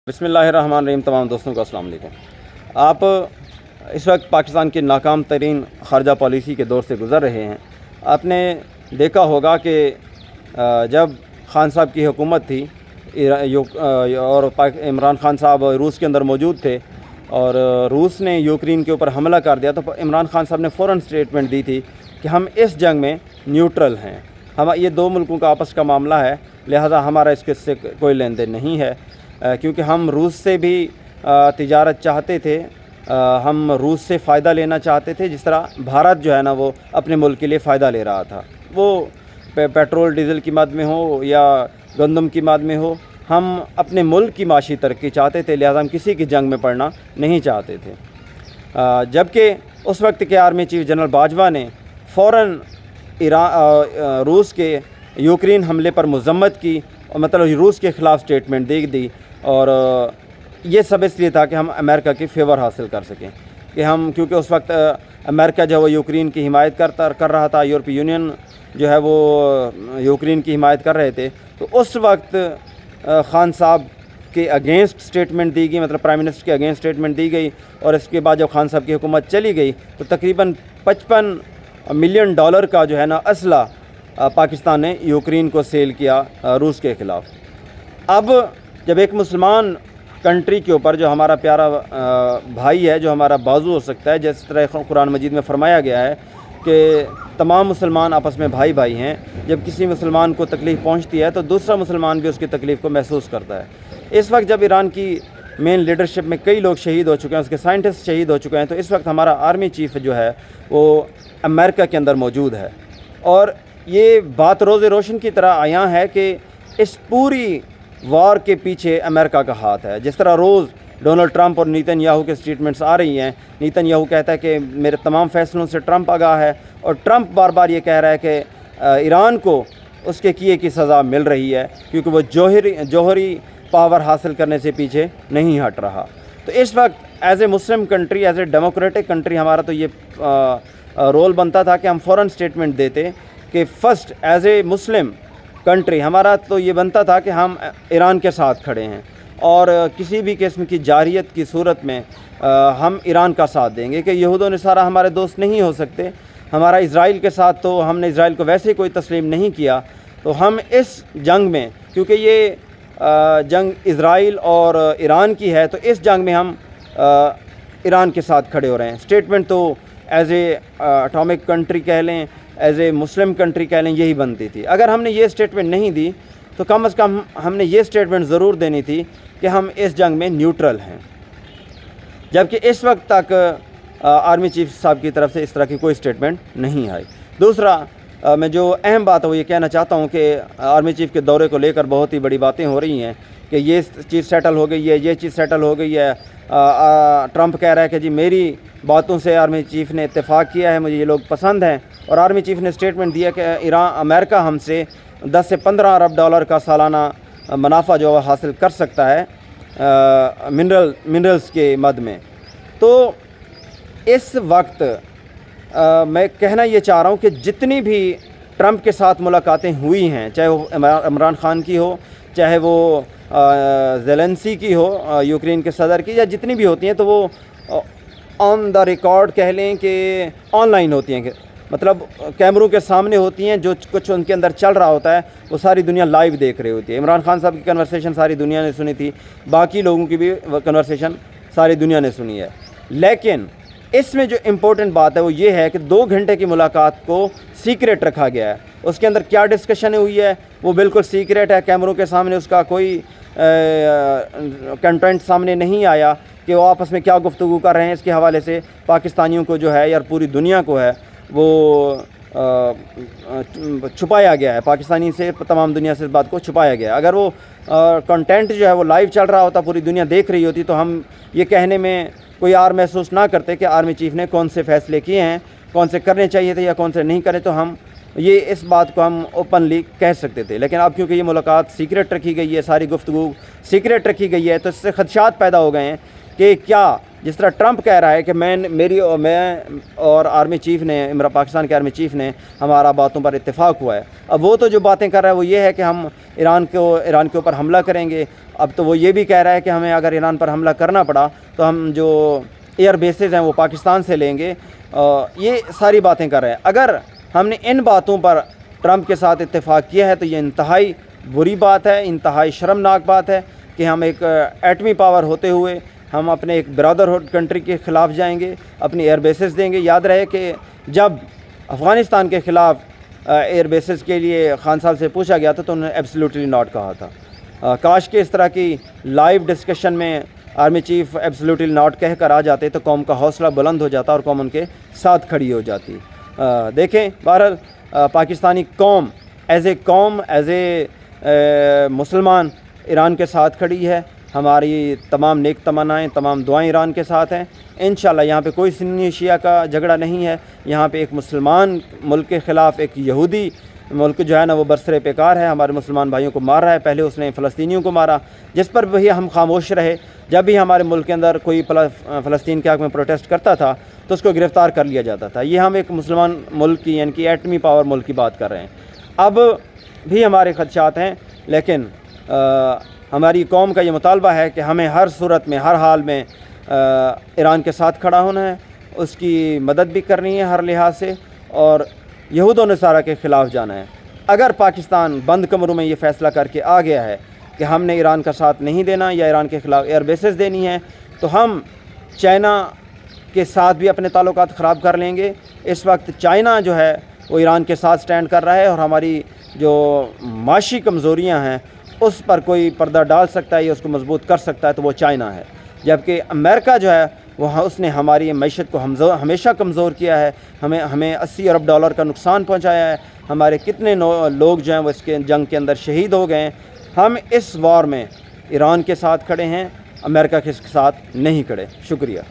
बिस्मिल्लाहिर्रहमानिर्रहीम। तमाम दोस्तों को अस्सलाम वालेकुम। आप इस वक्त पाकिस्तान की नाकाम तरीन ख़ारजा पॉलिसी के दौर से गुज़र रहे हैं। आपने देखा होगा कि जब ख़ान साहब की हुकूमत थी और इमरान ख़ान साहब रूस के अंदर मौजूद थे और रूस ने यूक्रेन के ऊपर हमला कर दिया, तो इमरान ख़ान साहब ने फ़ौरन स्टेटमेंट दी थी कि हम इस जंग में न्यूट्रल हैं, हम ये दो मुल्कों का आपस का मामला है, लिहाजा हमारा इसके कोई लेन देन नहीं है। क्योंकि हम रूस से भी तिजारत चाहते थे, हम रूस से फ़ायदा लेना चाहते थे, जिस तरह भारत जो है ना वो अपने मुल्क के लिए फ़ायदा ले रहा था। वो पेट्रोल डीज़ल की मद में हो या गंदम की मद में हो, हम अपने मुल्क की माशी तरक्की चाहते थे, लिहाजा हम किसी की जंग में पड़ना नहीं चाहते थे। जबकि उस वक्त के आर्मी चीफ जनरल बाजवा ने फ़ौरन रूस के यूक्रेन हमले पर मज़म्मत की और मतलब रूस के ख़िलाफ़ स्टेटमेंट दे दी। और ये सब इसलिए था कि हम अमेरिका की फेवर हासिल कर सकें, कि हम क्योंकि उस वक्त अमेरिका जो है वो यूक्रेन की हिमायत कर रहा था, यूरोपीय यूनियन जो है वो यूक्रेन की हिमायत कर रहे थे। तो उस वक्त ख़ान साहब के अगेंस्ट स्टेटमेंट दी गई, मतलब प्राइम मिनिस्टर के अगेंस्ट स्टेटमेंट दी गई। और इसके बाद जब ख़ान साहब की हुकूमत चली गई तो तकरीबन $55 मिलियन का जो है ना असला पाकिस्तान ने यूक्रेन को सेल किया रूस के ख़िलाफ़। अब जब एक मुसलमान कंट्री के ऊपर जो हमारा प्यारा भाई है, जो हमारा बाजू हो सकता है, जिस तरह कुरान मजीद में फ़रमाया गया है कि तमाम मुसलमान आपस में भाई भाई हैं, जब किसी मुसलमान को तकलीफ़ पहुंचती है तो दूसरा मुसलमान भी उसकी तकलीफ़ को महसूस करता है। इस वक्त जब ईरान की मेन लीडरशिप में कई लोग शहीद हो चुके हैं, उसके साइंटिस्ट शहीद हो चुके हैं, तो इस वक्त हमारा आर्मी चीफ़ जो है वो अमेरिका के अंदर मौजूद है। और ये बात रोज़ रोशन की तरह आया है कि इस पूरी वार के पीछे अमेरिका का हाथ है। जिस तरह रोज़ डोनाल्ड ट्रंप और नेतन्याहू के स्टेटमेंट्स आ रही हैं, नेतन्याहू कहता है कि मेरे तमाम फ़ैसलों से ट्रंप आगाह है, और ट्रंप बार बार ये कह रहा है कि ईरान को उसके किए की सज़ा मिल रही है, क्योंकि वो जौहरी पावर हासिल करने से पीछे नहीं हट रहा। तो इस वक्त as a Muslim country, as a democratic country, हमारा तो ये रोल बनता था कि हम फ़ौरन स्टेटमेंट देते कि first as a Muslim country हमारा तो ये बनता था कि हम ईरान के साथ खड़े हैं, और किसी भी किस्म की जारियत की सूरत में हम ईरान का साथ देंगे कि यहूद व नसारा हमारे दोस्त नहीं हो सकते। हमारा इज़राइल के साथ तो हमने इज़राइल को वैसे ही कोई तस्लीम नहीं किया, तो हम इस जंग में, क्योंकि ये जंग इज़राइल और ईरान की है, तो इस जंग में हम ईरान के साथ खड़े हो रहे हैं। स्टेटमेंट तो एज़ ए एटॉमिक कंट्री कह लें, एज़ ए मुस्लिम कंट्री कह लें, यही बनती थी। अगर हमने ये स्टेटमेंट नहीं दी तो कम अज़ कम हमने ये स्टेटमेंट ज़रूर देनी थी कि हम इस जंग में न्यूट्रल हैं। जबकि इस वक्त तक आर्मी चीफ साहब की तरफ से इस तरह की कोई स्टेटमेंट नहीं आई। दूसरा, मैं जो अहम बात है वो ये कहना चाहता हूँ कि आर्मी चीफ के दौरे को लेकर बहुत ही बड़ी बातें हो रही हैं कि ये चीज़ सेटल हो गई है, ये चीज़ सेटल हो गई है। ट्रंप कह रहा है कि जी मेरी बातों से आर्मी चीफ ने इत्तेफाक किया है, मुझे ये लोग पसंद हैं। और आर्मी चीफ ने स्टेटमेंट दिया कि अमेरिका हमसे 10 से 15 अरब डॉलर का सालाना मुनाफा जो हासिल कर सकता है मिनरल्स के मद में। तो इस वक्त मैं कहना ये चाह रहा हूँ कि जितनी भी ट्रंप के साथ मुलाकातें हुई हैं, चाहे वो इमरान ख़ान की हो, चाहे वो ज़ेलेंसी की हो, यूक्रेन के सदर की, या जितनी भी होती हैं, तो वो ऑन द रिकॉर्ड कह लें कि ऑनलाइन होती हैं, मतलब कैमरों के सामने होती हैं। जो कुछ उनके अंदर चल रहा होता है वो सारी दुनिया लाइव देख रही होती है। इमरान ख़ान साहब की कन्वर्सेशन सारी दुनिया ने सुनी थी, बाकी लोगों की भी कन्वर्सेशन सारी दुनिया ने सुनी है। लेकिन इसमें जो इम्पोर्टेंट बात है वो ये है कि 2 घंटे की मुलाकात को सीक्रेट रखा गया है। उसके अंदर क्या डिस्कशन हुई है वो बिल्कुल सीक्रेट है, कैमरों के सामने उसका कोई कंटेंट सामने नहीं आया कि वो आपस में क्या गुफ्तगू कर रहे हैं। इसके हवाले से पाकिस्तानियों को जो है या पूरी दुनिया को है वो छुपाया गया है, पाकिस्तानी से तमाम दुनिया से इस बात को छुपाया गया है। अगर वो कंटेंट जो है वो लाइव चल रहा होता, पूरी दुनिया देख रही होती, तो हम ये कहने में कोई आर महसूस ना करते कि आर्मी चीफ ने कौन से फ़ैसले किए हैं, कौन से करने चाहिए थे या कौन से नहीं करे, तो हम ये इस बात को हम ओपनली कह सकते थे। लेकिन अब क्योंकि ये मुलाकात सीक्रेट रखी गई है, सारी गुफ्तगू सीक्रेट रखी गई है, तो इससे खदशात पैदा हो गए हैं کہ کیا جس طرح ٹرمپ کہہ رہا ہے کہ میں اور آرمی چیف نے پاکستان کے آرمی چیف نے ہمارا باتوں پر اتفاق ہوا ہے، اب وہ تو جو باتیں کر رہا ہے وہ یہ ہے کہ ہم ایران کے اوپر حملہ کریں گے۔ اب تو وہ یہ بھی کہہ رہا ہے کہ ہمیں اگر ایران پر حملہ کرنا پڑا تو ہم جو ایئر بیسز ہیں وہ پاکستان سے لیں گے، یہ ساری باتیں کر رہے ہیں۔ اگر ہم نے ان باتوں پر ٹرمپ کے ساتھ اتفاق کیا ہے تو یہ انتہائی بری بات ہے، انتہائی شرمناک بات ہے کہ ہم ایک ایٹمی پاور ہوتے ہوئے ہم اپنے ایک برادرہڈ کنٹری کے خلاف جائیں گے، اپنی ایئر بیسز دیں گے۔ یاد رہے کہ جب افغانستان کے خلاف ایئر بیسز کے لیے خان صاحب سے پوچھا گیا تھا تو انہوں نے ایبسلیوٹلی ناٹ کہا تھا۔ کاش کہ اس طرح کی لائیو ڈسکشن میں آرمی چیف ایبسلیوٹلی ناٹ کہہ کر آ جاتے تو قوم کا حوصلہ بلند ہو جاتا اور قوم ان کے ساتھ کھڑی ہو جاتی۔ دیکھیں بہرحال پاکستانی قوم ایز اے مسلمان ایران کے ساتھ کھڑی ہے۔ ہماری تمام نیک تمنائیں، تمام دعائیں ایران کے ساتھ ہیں۔ انشاءاللہ یہاں پہ کوئی سنی شیعہ کا جھگڑا نہیں ہے، یہاں پہ ایک مسلمان ملک کے خلاف ایک یہودی ملک جو ہے نا وہ برسر پیکار ہے، ہمارے مسلمان بھائیوں کو مار رہا ہے۔ پہلے اس نے فلسطینیوں کو مارا، جس پر بھی ہم خاموش رہے۔ جب بھی ہمارے ملک کے اندر کوئی فلسطین کے حق میں پروٹیسٹ کرتا تھا تو اس کو گرفتار کر لیا جاتا تھا۔ یہ ہم ایک مسلمان ملک کی یعنی کہ ایٹمی پاور ملک کی بات کر رہے ہیں۔ اب بھی ہمارے خدشات ہیں، لیکن ہماری قوم کا یہ مطالبہ ہے کہ ہمیں ہر صورت میں، ہر حال میں ایران کے ساتھ کھڑا ہونا ہے، اس کی مدد بھی کرنی ہے ہر لحاظ سے، اور یہود و نصارہ کے خلاف جانا ہے۔ اگر پاکستان بند کمروں میں یہ فیصلہ کر کے آ گیا ہے کہ ہم نے ایران کا ساتھ نہیں دینا یا ایران کے خلاف ایئر بیسز دینی ہے، تو ہم چائنا کے ساتھ بھی اپنے تعلقات خراب کر لیں گے۔ اس وقت چائنا جو ہے وہ ایران کے ساتھ سٹینڈ کر رہا ہے، اور ہماری جو معاشی کمزوریاں ہیں اس پر کوئی پردہ ڈال سکتا ہے یا اس کو مضبوط کر سکتا ہے تو وہ چائنا ہے۔ جبکہ امریکہ جو ہے وہ اس نے ہماری معیشت کو ہمیشہ کمزور کیا ہے، ہمیں 80 ارب ڈالر کا نقصان پہنچایا ہے، ہمارے کتنے لوگ جو ہیں وہ اس کے جنگ کے اندر شہید ہو گئے ہیں۔ ہم اس وار میں ایران کے ساتھ کھڑے ہیں، امریکہ کے ساتھ نہیں کھڑے۔ شکریہ۔